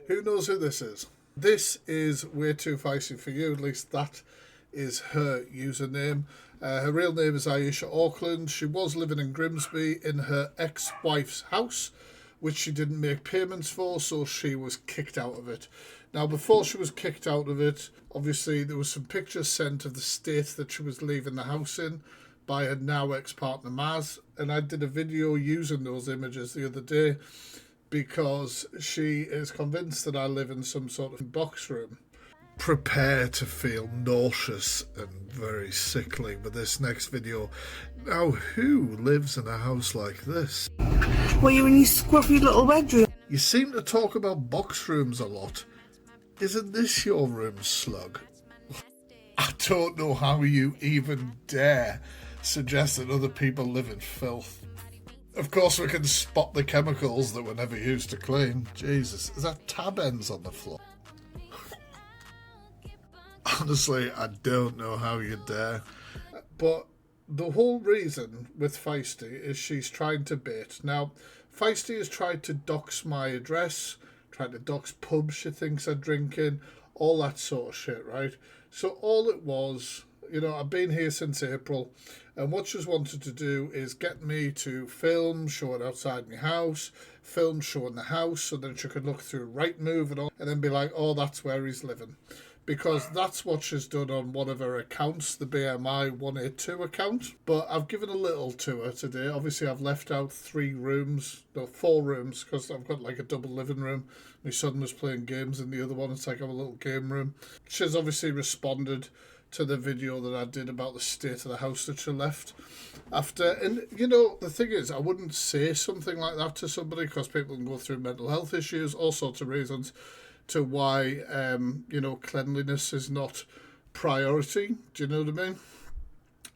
Who knows who this is? This is Way Too Feisty For You, at least that is her username. Her real name is Aisha Auckland. She was living in Grimsby in her ex-wife's house, which she didn't make payments for, so she was kicked out of it. Now, before she was kicked out of it, obviously there was some pictures sent of the state that she was leaving the house in by her now ex-partner Maz, and I did a video using those images the other day because she is convinced that I live in some sort of box room. Prepare to feel nauseous and very sickly with this next video. Now, who lives in a house like this? Well, you're in your scruffy little bedroom. You seem to talk about box rooms a lot. Isn't this your room, slug? I don't know how you even dare suggest that other people live in filth. Of course, we can spot the chemicals that were never used to clean. Jesus, is that tab ends on the floor? Honestly, I don't know how you dare. But the whole reason with Feisty is she's trying to bait. Now, Feisty has tried to dox my address, tried to dox pubs she thinks I drink in, all that sort of shit, right? So all it was, you know, I've been here since April, and what she's wanted to do is get me to film, show it outside my house, film showing the house, so then she could look through Rightmove and all, and then be like, oh, that's where he's living. Because that's what she's done on one of her accounts, the BMI 182 account. But I've given a little to her today. Obviously, I've left out 4 rooms, because I've got like a double living room. My son was playing games in the other one. It's like a little game room. She's obviously responded to the video that I did about the state of the house that she left after. And, you know, the thing is, I wouldn't say something like that to somebody because people can go through mental health issues, all sorts of reasons to why, you know, cleanliness is not priority. Do you know what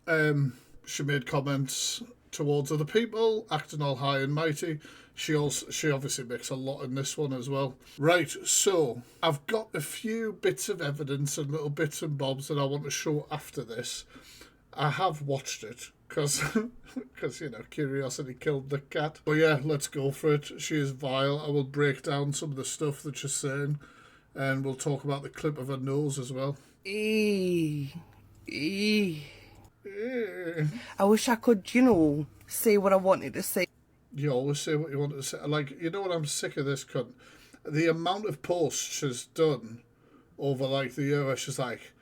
I mean? She made comments towards other people, acting all high and mighty. She obviously makes a lot in this one as well. Right, so I've got a few bits of evidence and little bits and bobs that I want to show after this. I have watched it because, you know, curiosity killed the cat. But yeah, let's go for it. She is vile. I will break down some of the stuff that she's saying, and we'll talk about the clip of her nose as well. I wish I could, you know, say what I wanted to say. You always say what you want to say. Like, you know what, I'm sick of this cunt. The amount of posts she's done over, like, the year where she's like,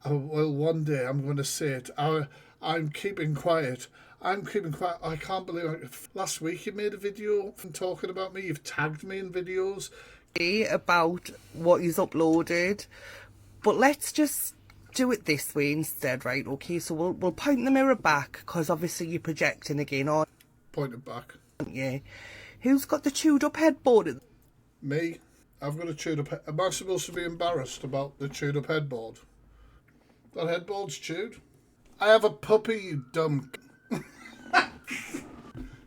oh, well, one day I'm going to say it. I'm keeping quiet. I'm keeping quiet. I can't believe it. Last week you made a video talking about me. You've tagged me in videos. About what he's uploaded. But let's just do it this way instead, right? Okay, so we'll point the mirror back, because obviously you're projecting again, aren't Point it back. you? Who's got the chewed up headboard? Me. I've got a chewed up head. Am I supposed to be embarrassed about the chewed up headboard? That headboard's chewed. I have a puppy, you dumb...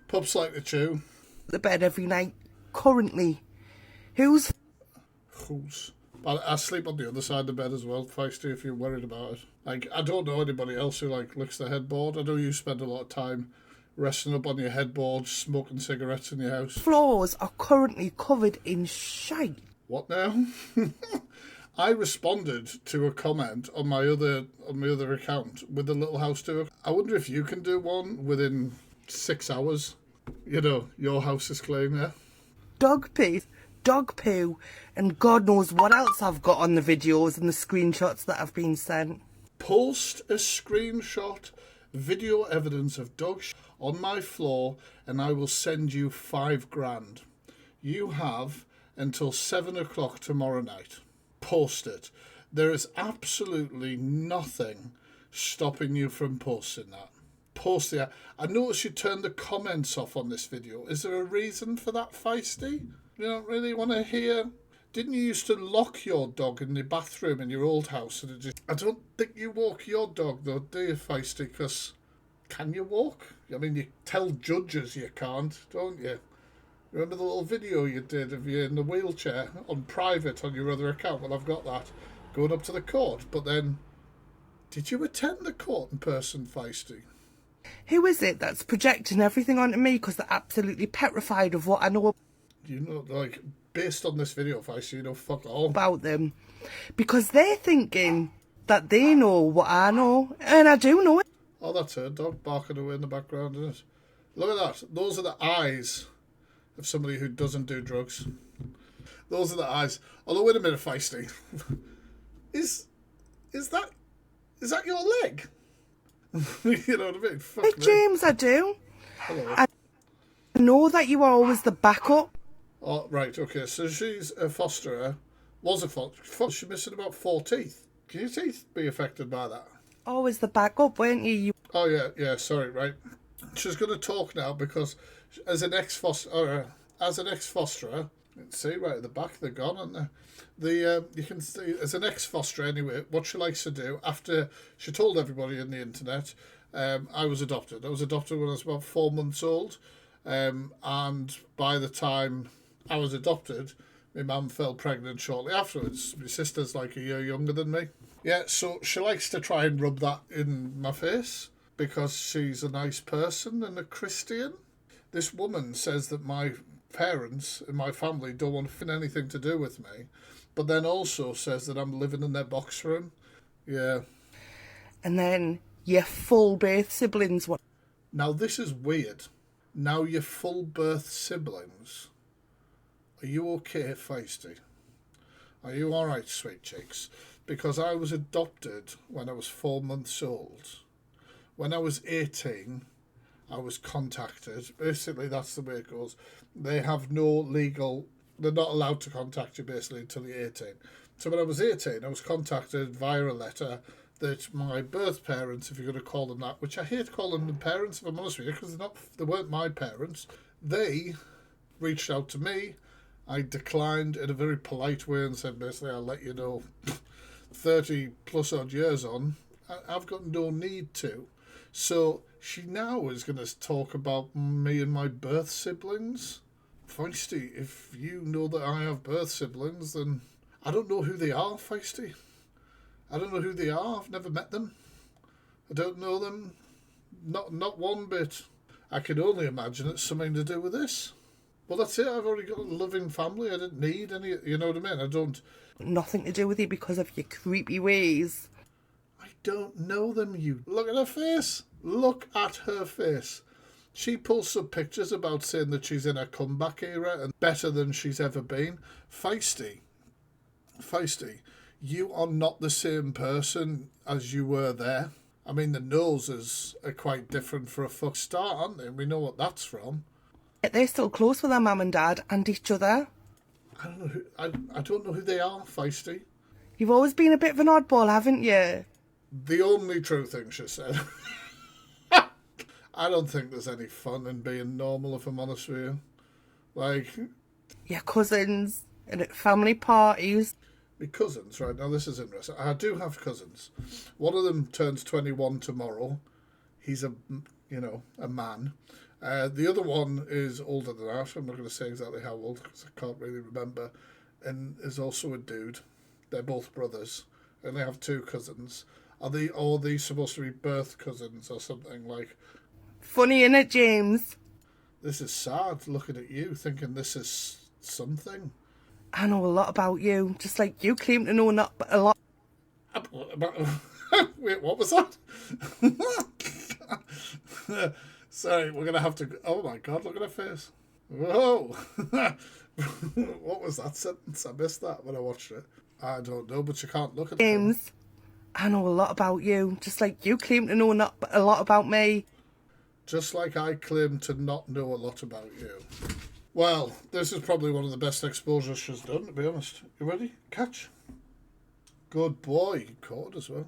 Pups like to chew. The bed every night. Currently. Who's? But I sleep on the other side of the bed as well, Feisty, if you're worried about it. Like, I don't know anybody else who, like, licks the headboard. I know you spend a lot of time resting up on your headboard, smoking cigarettes in your house. Floors are currently covered in shite. What now? I responded to a comment on my other account with a little house tour. I wonder if you can do one within 6 hours. You know, your house is clean, yeah? Dog piss, dog poo, and God knows what else I've got on the videos and the screenshots that have been sent. Post a screenshot, video evidence of dog shit on my floor and I will send you $5,000. You have until 7 o'clock tomorrow night. Post it. There is absolutely nothing stopping you from posting that. Post it. I noticed you turned the comments off on this video. Is there a reason for that, Feisty? You don't really want to hear? Didn't you used to lock your dog in the bathroom in your old house? And I don't think you walk your dog though, do you, Feisty? Because can you walk? I mean, you tell judges you can't, don't you? Remember the little video you did of you in the wheelchair on private on your other account? Well, I've got that going up to the court. But then, did you attend the court in person, Feisty? Who is it that's projecting everything onto me because they're absolutely petrified of what I know? You know, like, based on this video, Feisty, you know, fuck all. About them. Because they're thinking that they know what I know. And I do know it. Oh, that's her dog barking away in the background, isn't it? Look at that. Those are the eyes of somebody who doesn't do drugs. Those are the eyes. Although, wait a minute, Feisty. Is that your leg? You know what I mean? Fuck Hey, me. James, I do. Hello. I know that you are always the backup. Oh, right, okay. So she's a fosterer. Was a fosterer. She's missing about 4 teeth. Can your teeth be affected by that? Always the backup, weren't you? Oh, yeah, sorry, right. She's going to talk now because as an ex-fosterer, see, right at the back, they're gone, aren't they? You can see, as an ex-fosterer anyway, what she likes to do, after she told everybody on the internet, I was adopted. I was adopted when I was about 4 months old, and by the time I was adopted, my mum fell pregnant shortly afterwards. My sister's like a year younger than me. Yeah, so she likes to try and rub that in my face because she's a nice person and a Christian. This woman says that my parents and my family don't want anything to do with me, but then also says that I'm living in their box room. Yeah. And then your full birth siblings. What? Now this is weird. Now your full birth siblings. Are you okay, Feisty? Are you alright, sweet cheeks? Because I was adopted when I was 4 months old. When I was 18, I was contacted. Basically, that's the way it goes. They have no legal... They're not allowed to contact you, basically, until you're 18. So when I was 18, I was contacted via a letter that my birth parents, if you're going to call them that, which I hate calling them parents, if I'm honest with you, because they weren't my parents. They reached out to me. I declined in a very polite way and said, basically, I'll let you know, 30 plus odd years on, I've got no need to. So she now is going to talk about me and my birth siblings. Feisty, if you know that I have birth siblings, then I don't know who they are, Feisty. I don't know who they are. I've never met them. I don't know them. Not one bit. I can only imagine it's something to do with this. Well, that's it. I've already got a loving family. I didn't need any... You know what I mean? I don't... Nothing to do with you because of your creepy ways. I don't know them, you... Look at her face. Look at her face. She pulls some pictures about saying that she's in a comeback era and better than she's ever been. Feisty, you are not the same person as you were there. I mean, the noses are quite different for a fuck start, aren't they? We know what that's from. They're still close with their mum and dad and each other. I don't know who they are, Feisty. You've always been a bit of an oddball, haven't you? The only true thing she said. I don't think there's any fun in being normal, if I'm honest with you. Like... Your cousins and at family parties. My cousins, right, now this is interesting. I do have cousins. One of them turns 21 tomorrow. He's a man. The other one is older than that. I'm not going to say exactly how old because I can't really remember. And is also a dude. They're both brothers. And they have 2 cousins. Are these supposed to be birth cousins or something? Like... Funny, innit, James? This is sad, looking at you, thinking this is something. I know a lot about you, just like you claim to know not a lot. Wait, what was that? Sorry, we're going to have to... Oh my God, look at her face. Whoa! What was that sentence? I missed that when I watched it. I don't know, but you can't look at it. James, I know a lot about you, just like you claim to know not a lot about me. Just like I claim to not know a lot about you. Well, this is probably one of the best exposures she's done, to be honest. You ready? Catch. Good boy. You caught as well.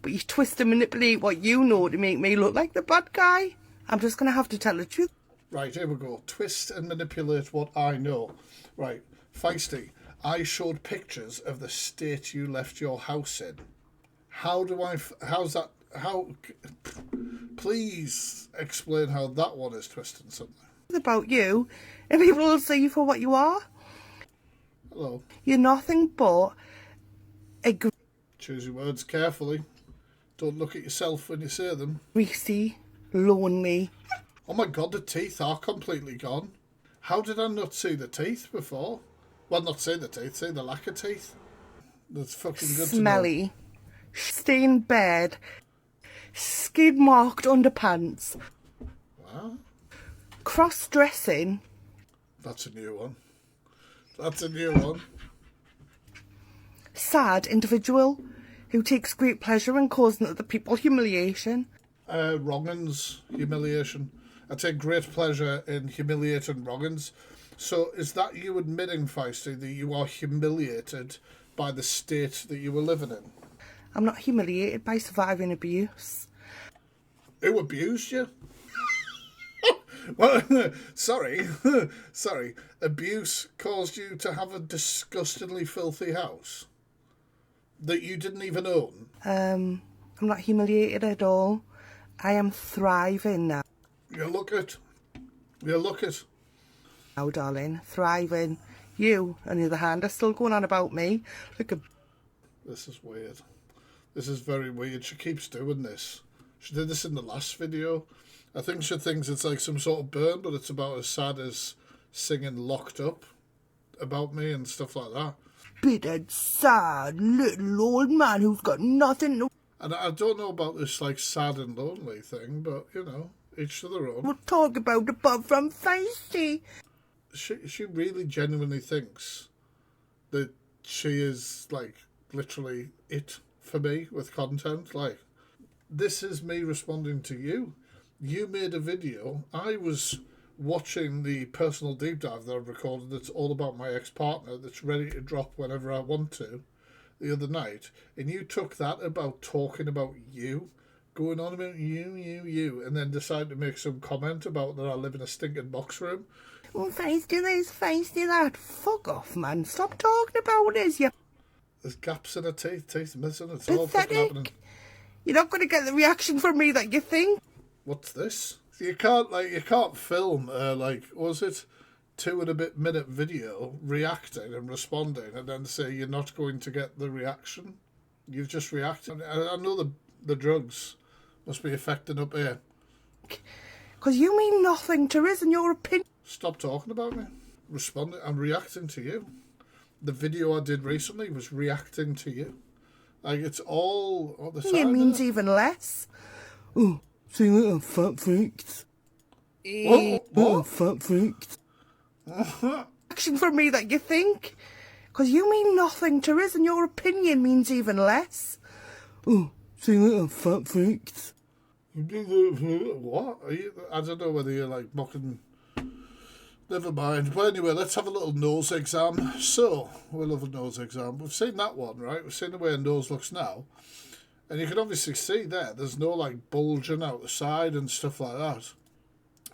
But you twist and manipulate what you know to make me look like the bad guy. I'm just going to have to tell the truth. Right, here we go. Twist and manipulate what I know. Right, Feisty, I showed pictures of the state you left your house in. How's that... Please explain how that one is twisting something. About you, and people will see you for what you are. Hello. You're nothing but a Choose your words carefully. Don't look at yourself when you say them. greasy, lonely. Oh my God, the teeth are completely gone. How did I not see the teeth before? Well, not say the teeth, say the lack of teeth. That's fucking good Smelly. to know. Stay in bed. Skid-marked underpants. What? Cross-dressing. That's a new one. That's a new one. Sad individual who takes great pleasure in causing other people humiliation. Wrong'uns, humiliation. I take great pleasure in humiliating wrong'uns. So is that you admitting, Feisty, that you are humiliated by the state that you were living in? I'm not humiliated by surviving abuse. Who abused you? Well, sorry. Abuse caused you to have a disgustingly filthy house that you didn't even own? I'm not humiliated at all. I am thriving now. You look it. Now, darling, thriving. You, on the other hand, are still going on about me. Like a... This is weird. This is very weird. She keeps doing this. She did this in the last video. I think she thinks it's like some sort of burn, but it's about as sad as singing Locked Up about me and stuff like that. bitter, sad, little old man who's got nothing to... And I don't know about this, like, sad and lonely thing, but, you know, each to their own. We'll talk about apart from Feisty. She really genuinely thinks that she is, like, literally it for me with content. Like, this is me responding to you. You made a video. I was watching the personal deep dive that I've recorded that's all about my ex-partner that's ready to drop whenever I want to the other night, and you took that about talking about you, going on about you, and then decided to make some comment about that I live in a stinking box room. Oh, Feisty this, Feisty that. Fuck off, man. Stop talking about this, you... There's gaps in her teeth missing. It's all fucking pathetic. happening. You're not going to get the reaction from me that you think. What's this? You can't film like, was it 2.5 minute video reacting and responding and then say you're not going to get the reaction. You've just reacted. I know the drugs must be affecting up here. Because you mean nothing to us in your opinion. Stop talking about me. Responding. I'm reacting to you. The video I did recently was reacting to you. Like, it's all the time. It means even less. Oh, see you later, fat freaks. What? Fat freaks. Action for me that you think. Because you mean nothing to us and your opinion means even less. Oh, see you later, fat freaks. What? I don't know whether you're like mocking... Never mind. But anyway, let's have a little nose exam. So, we love a nose exam. We've seen that one, right? We've seen the way a nose looks now. And you can obviously see there's no like bulging out the side and stuff like that.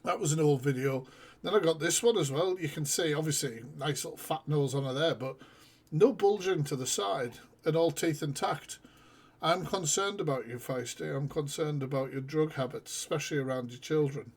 That was an old video. Then I got this one as well. You can see, obviously, nice little fat nose on her there, but no bulging to the side and all teeth intact. I'm concerned about you, Feisty. I'm concerned about your drug habits, especially around your children.